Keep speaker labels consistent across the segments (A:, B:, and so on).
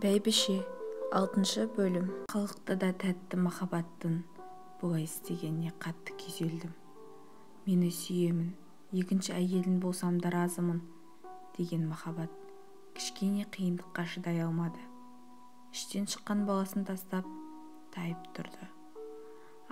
A: Бәйбіше, 6 бөлім. Қылықты да тәтті махаббаттың бұлай істегеніне қатты күйзелдім. Мені сүйемін, екінші әйелін болсам да разымын деген махаббат кішкене қиындыққа шыдай алмады. Іштен шыққан баласын тастап тайып тұрды.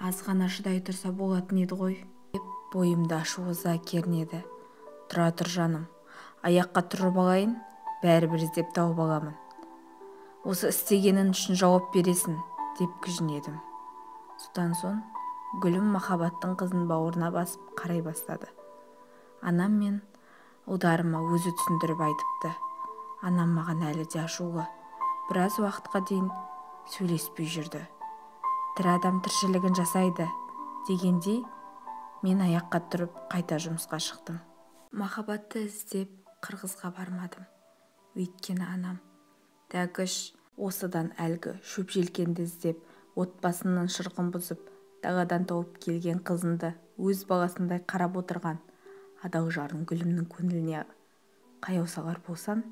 A: Аз ғана шыдай тұрса болатын еді ғой деп бойымда ашу ыза кернеді. Тұра тұр жаным, аяққа тұрып алайын, бәрібір іздеп тауып аламын. Осы істегенің үшін жауап бересің деп кіжінедім. Содан соң гүлім махаббаттың қызын бауырына басып қарай бастады. Анам мен ұлдарыма өзі түсіндіріп айтыпты. Анам маған әлі де ашулы. Біраз уақытқа дейін сөйлеспей жүрді. Тірі адам тіршілігін жасайды дегендей, мен аяққа тұрып қайта жұмысқа шықтым. Махаббатты іздеп қырғызға бармадым. Өйткені анам тәгіш осыдан әлгі шөп желкенді іздеп отбасының шырқын бұзып даладан тауып келген қызынды өз баласындай қарап отырған адал жарың гүлімнің көңіліне қаяу салар болсан,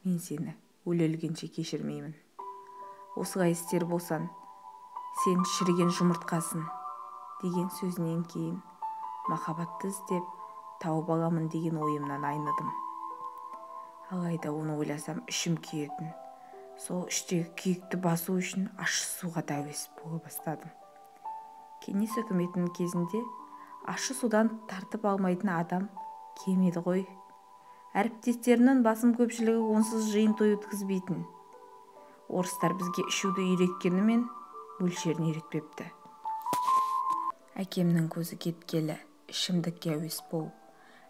A: мен сені өле-өлгенше кешірмеймін. Осылай істер болсан, сен шіріген жұмыртқасың деген сөзінен кейін махаббатты іздеп тауып аламын деген ойымнан айныдым. Алайда оны ойласам ішім күйетін. Сол іштегі күйікті басу үшін ащы суға дәуес бола бастадым. Кеңес үкіметінің кезінде ащы судан тартып алмайтын адам кем еді ғой. Әріптестерінің басым көпшілігі онсыз жиын той өткізбейтін. Орыстар бізге ішуді үйреткенімен мөлшерін үйретпепті. Әкемнің көзі кеткелі ішімдікке әуес болып,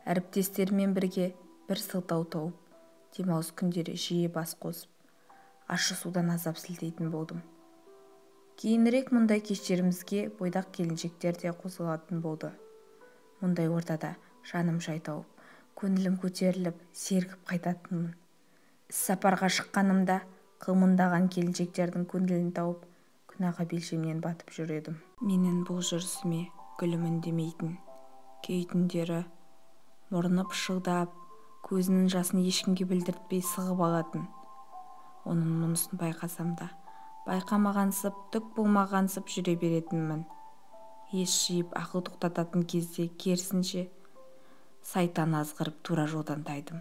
A: әріптестермен бірге бір сылтау тауып, демалыс күндері жиі бас қосып, ащы судан азап сілтейтін болдым. Кейінірек мұндай кештерімізге бойдақ келіншектер де қосылатын болды. Мұндай ортада жаным жай тауып, көңілім көтеріліп, сергіп қайтатынмын. Іс-сапарға шыққанымда қылмыңдаған келіншектердің көңілін тауып, күнәға белшемнен батып жүредім. Менің бұл жүрісіме гүлім үндемейтін. Кей түндері мұрны пышылдап, көзінің жасын ешкімге білдіртпей сығып алатын. Оның мұнысын байқасам да, байқамағансып, түк болмағансып жүре беретінмін. Ес жиып ақыл тоқтататын кезде керісінше сайтан азғырып тура жолдан тайдым.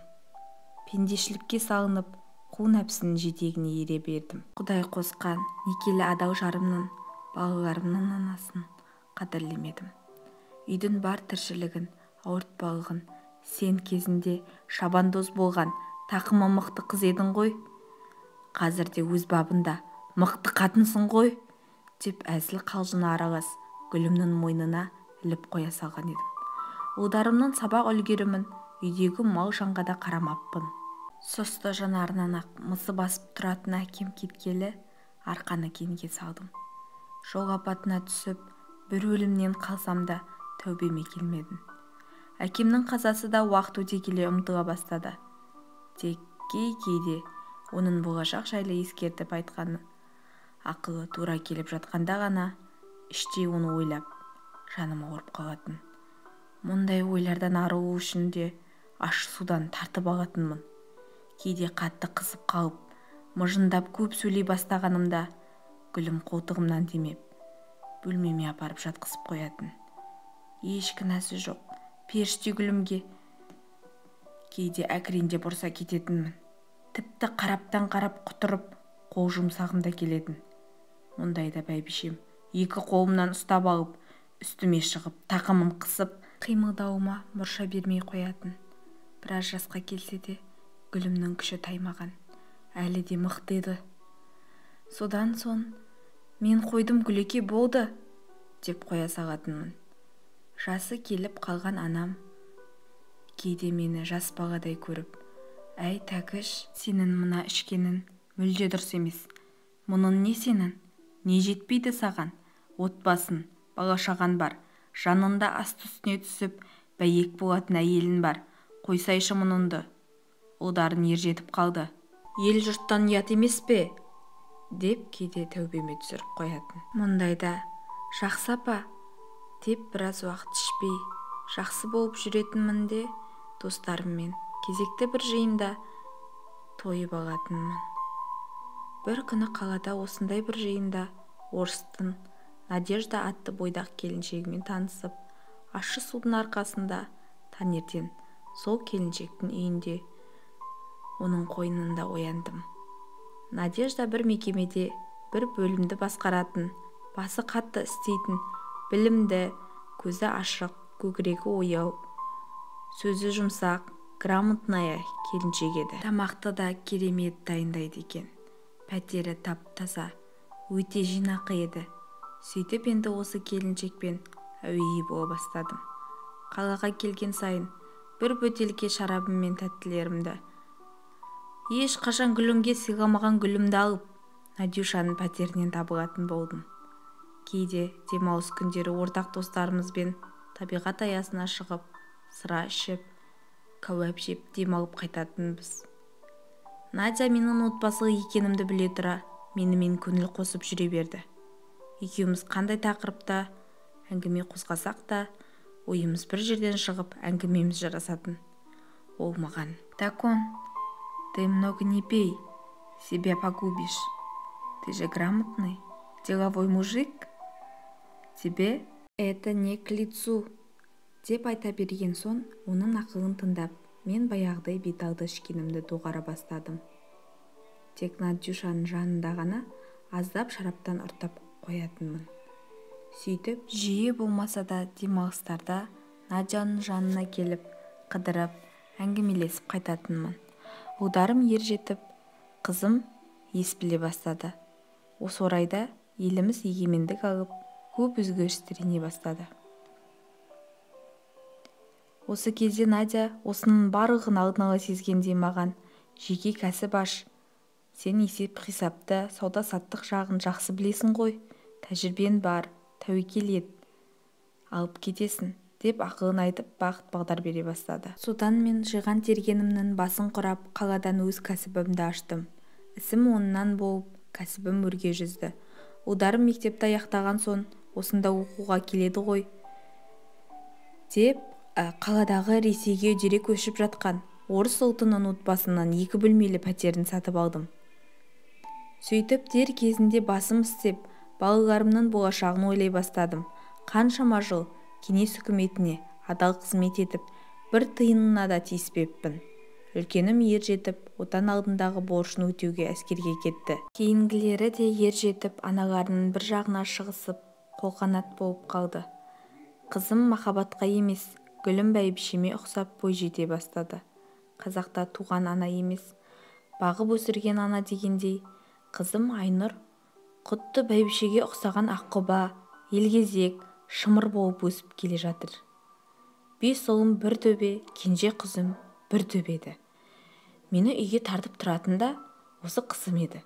A: Пендешілікке салынып, қу нәпсінің жетегіне ере бердім. Құдай қосқан некелі адал жарымның, балаларымның анасын қадірлемедім. Үйдің бар тіршілігін, ауыртпалығын, сен кезінде шабандоз болған тақымы мықты қыз едің ғой, қазірде өз бабында мықты қатынсың ғой, деп әзіл қалжыңы аралас гүлімнің мойнына іліп қоя салған едім. Ұлдарымның сабақ үлгерімін үйдегі мал жанға да қарамаппын. Сұсты жанарынан ақ мысы басып тұратын әкем кеткелі арқаны кеңге салдым. Жол апатына түсіп, бір өлімнен қалсам да тәубеме келмедім. Әкемнің қазасы да уақыт өте келе ұмытыла бастады. Тек кейде оның болашақ жайлы ескертіп айтқаны ақылы тура келіп жатқанда ғана іштей оны ойлап, жаным ауырып қалатын. Мұндай ойлардан арылу үшін де ащы судан тартып алатынмын. Кейде қатты қызып қалып, мыжындап көп сөйлей бастағанымда гүлім қолтығымнан демеп, бөлмеме апарып жатқызып қоятын. Еш кінәсі жоқ, періште гүлімге кейде әкіреңдеп ұрса кететінмін. Тіпті қараптан қарап құтырып, қол жұмсағым да келетін. Мұндайда бәйбішем екі қолымнан ұстап алып, үстіме шығып, тақымын қысып, қимылдауыма мұрша бермей қоятын. Біраз жасқа келсе де, гүлімнің күші таймаған, әлі де мықты еді. Содан соң, мен қойдым гүлеке болды, деп қоя салатынмын. Жасы келіп қалған анам кейде мені жас баладай көріп, әй тәкіш, сенің мына ішкенің мүлде дұрыс емес. Мұның не сенің? Не жетпейді саған? Отбасын, бала-шаған бар. Жанында асты-үстіне түсіп, бәйек болатын әйелін бар. Қойсайшы мұныңды. Ұлдарын ержетіп қалды. Ел жұрттан ұят емес пе? Деп кейде тәубеме түсіріп қоятын. Мұндайда жақсы апа деп біраз уақыт ішпей, жақсы болып жүретінмін де, достарыммен кезекті бір жиында тойып алатынмын. Бір күні қалада осындай бір жиында орыстың Надежда атты бойдақ келіншегімен танысып, ащы судың арқасында таңертең сол келіншектің үйінде оның қойнында ояндым. Надежда бір мекемеде бір бөлімді басқаратын, басы қатты істейтін, білімді, көзі ашық, көкірегі ояу, сөзі жұмсақ, грамотная келіншек еді. Тамақты да керемет дайындайды екен. Пәтері тап-таза, өте жинақы еді. Сөйтіп енді осы келіншекпен әуейі бола бастадым. Қалаға келген сайын бір бөтелке шарабым мен тәттілерімді, ешқашан гүлімге сыйламаған гүлімді алып, Надюшаның пәтерінен табылатын болдым. Кейде демалыс күндері ортақ достарымызбен табиғат аясына шығып, сыра ішіп, кәуап жеп демалып қайтатынбыз. Надя менің отбасылы екенімді біле тұра, менімен көңіл қосып жүре берді. Екеуміз қандай тақырыпта әңгіме қозғасақ та, ойымыз бір жерден шығып, әңгімеміз жарасатын. Ол маған: «Такон, ты много не пей, себя погубишь. Ты же грамотный, деловой мужик. Тебе это не к лицу», деп айта берген соң, оның ақылын тыңдап, мен баяғыдай беталды ішкенімді доғара бастадым. Тек Надюшаның жанында ғана аздап шараптан ұрттап қоятынмын. Сөйтіп, жиі болмаса да демалыстарда Надяның жанына келіп, қыдырып, әңгімелесіп қайтатынмын. Ұлдарым ер жетіп, қызым ес біле бастады. Осы орайда еліміз егемендік алып, көп өзгерістер ене бастады. Осы кезде Надя осының барлығын алдын ала сезгенде маған: «Жеке кәсіп аш. Сен есеп-қисапты, сауда-саттық жағын жақсы білесің ғой, тәжірибен бар, тәуекел ет, алып кетесің», деп ақылын айтып, бағыт-бағдар бере бастады. Содан мен жиған тергенімнің басын құрап, қаладан өз кәсібімді аштым. Ісім оннан болып, кәсібім өрге жүзді. Ұлдарым мектепті аяқтаған соң, осында оқуға келеді ғой деп, қаладағы Ресейге үдере көшіп жатқан орыс ұлтының отбасынан 2 бөлмелі пәтерін сатып алдым. Сөйтіп, дер кезінде басым істеп, балаларымның болашағын ойлай бастадым. Қаншама жыл кеңес үкіметіне адал қызмет етіп, бір тиынына да тиіспеппін. Үлкенім ер жетіп, отан алдындағы борышын өтеуге әскерге кетті. Кейінгілері де ер жетіп, аналарының бір жағына шығысып, қолқанат болып қалды. Қызым махаббатқа емес, гүлім бәйбішеме ұқсап бой жете бастады. Қазақта туған ана емес, бағып өсірген ана дегендей, қызым Айнұр құтты бәйбішеге ұқсаған аққұба, елгезек, шымыр болып өсіп келе жатыр. 5 ұлым бір төбе, кенже қызым бір төбеді. Мені үйге тартып тұратын да осы қызым еді.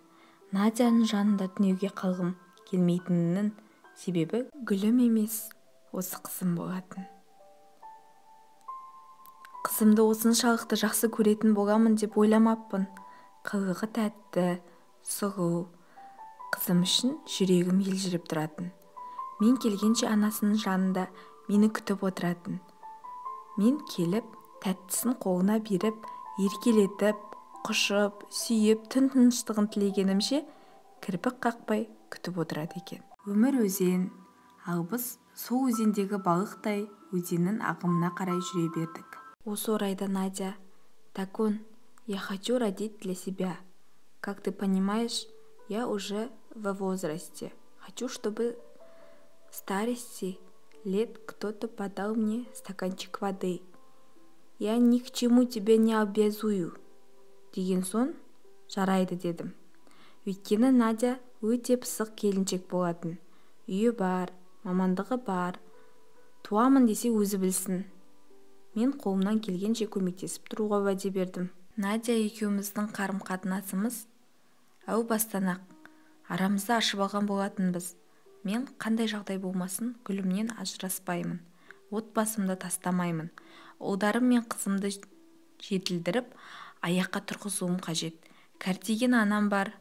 A: Надяның жанында түнеуге қалғым келмейтінінің себебі гүлім емес, осы қызым болатын. Қызымды осыншалықты жақсы көретін боламын деп ойламаппын. Қылығы тәтті, сұлу. Қызым үшін жүрегім елжіреп тұратын. Мен келгенше анасының жанында мені күтіп отыратын. Мен келіп, тәттісін қолына беріп, еркелетіп, құшып, сүйіп, түн тыныштығын тілегенімше, кірпік қақпай күтіп отырады екен. Өмір өзен, ал біз сол өзендегі балықтай өзеннің ағымына қарай жүре бердік. Осы орайда Надя: «Такон, я хочу родить для себя. Как ты понимаешь, я уже во возрасте. Хочу, чтобы в старости лет кто-то подал мне стаканчик воды. Я ни к чему тебя не обязую», деген соң, жарайды дедім. Өйткені Надя өте пысық келіншек болатын. Үйі бар, мамандығы бар. Туамын десе өзі білсін. Мен қолымнан келгенше көмектесіп тұруға уәде бердім. Надя екеуміздің қарым-қатынасымыз әу бастан-ақ арамызды ашып алған болатынбыз. Мен қандай жағдай болмасын, гүлімнен ажыраспаймын, отбасымды тастамаймын. Ұлдарым мен қызымды жетілдіріп, аяққа тұрғызуым қажет. Кәртейген анам бар,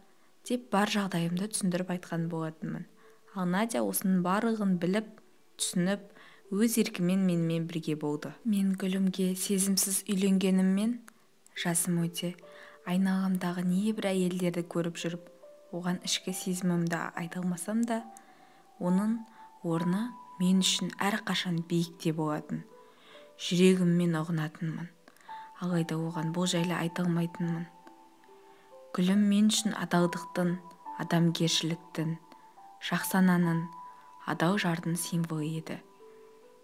A: деп бар жағдайымды түсіндіріп айтқан болатынмын. Ал Надя осының барлығын біліп, түсініп, өз еркімен менімен бірге болды. Мен гүлімге сезімсіз үйленгеніммен, жасым өте, айналамдағы небір әйелдерді көріп жүріп, оған ішкі сезімімді айта алмасам да, оның орны мен үшін әрқашан биікте болатын. Жүрегіммен ұғынатынмын, алайда оған бұл жайлы айта алмайтынмын. Гүлім мен үшін адалдықтың, адамгершіліктің, жақсы ананың, адал жардың символы еді.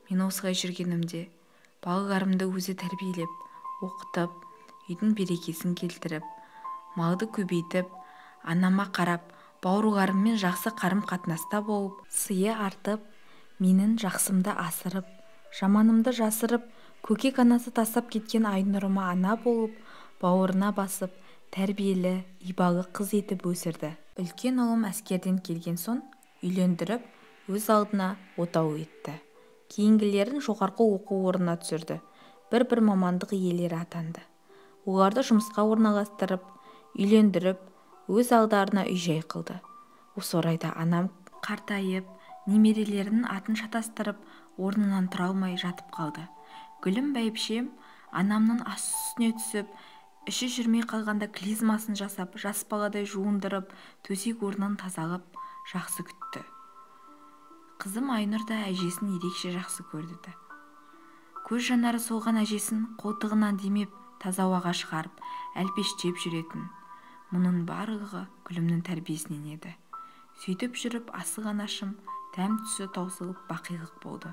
A: Мен осылай жүргенімде балаларымды өзі тәрбиелеп, оқытып, үйдің берекесін келтіріп, малды көбейтіп, анама қарап, бауырларыммен жақсы қарым-қатынаста болып, сыйы артып, менің жақсымды асырып, жаманымды жасырып, көкек анасы тастап кеткен Айнұрыма ана болып, бауырына басып, тәрбиелі, ибалы қыз етіп өсірді. Үлкен ұлым әскерден келген соң үйлендіріп, өз алдына отау етті. Кейінгілерін жоғарғы оқу орнына түсірді. Бір мамандық иелері атанды. Оларды жұмысқа орналастырып, үйлендіріп, өз алдарына үй-жай қылды. Осы орайда анам қартайып, немерелерінің атын шатастырып, орнынан тұра алмай жатып қалды. Гүлім бәйбішем анамның ас үстіне түсіп, іші жүрмей қалғанда клизмасын жасап, жас баладай жуындырып, төсек орнын тазалап, жақсы күтті. Қызым Айнұр да әжесін ерекше жақсы көрді. Көз жанары солған әжесін қолтығынан демеп, таза ауаға шығарып, әлпештеп жүретін. Мұның барлығы Гүлімнің тәрбиесінен еді. Сөйтіп жүріп, асыл анашым дәм түсі таусылып бақилық болды.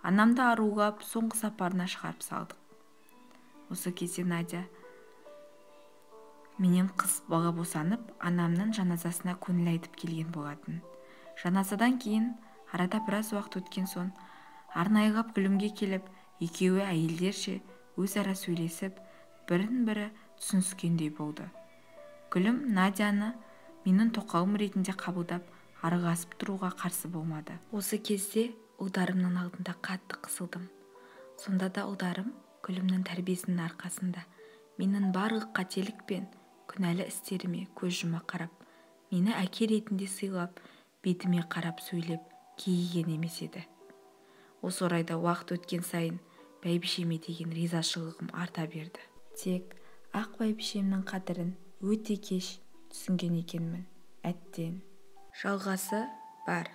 A: Анамды арулап, соңғы сапарына шығарып салдық. Осы кезде Надя менен қыз бала босанып, анамның жаназасына көңіл айтып келген болатын. Жаназадан кейін арада біраз уақыт өткен соң арнайылап Гүлімге келіп, екеуі әйелдерше өзара сөйлесіп, бірін-бірі түсініскендей болды. Гүлім Надяны менің тоқалым ретінде қабылдап, араласып тұруға қарсы болмады. Осы кезде ұлдарымның алдында қатты қысылдым. Сонда да ұлдарым Гүлімнің тәрбиесінің арқасында менің барлық қателік пен күнәлі істеріме көз жұма қарап, мені әке ретінде сыйлап, бетіме қарап сөйлеп, кейіген емес еді. Осы орайда уақыт өткен сайын бәйбішеме деген ризашылығым арта берді. Тек ақ бәйбішемнің қадірін өте кеш түсінген екенмін. Әттең. Жалғасы бар.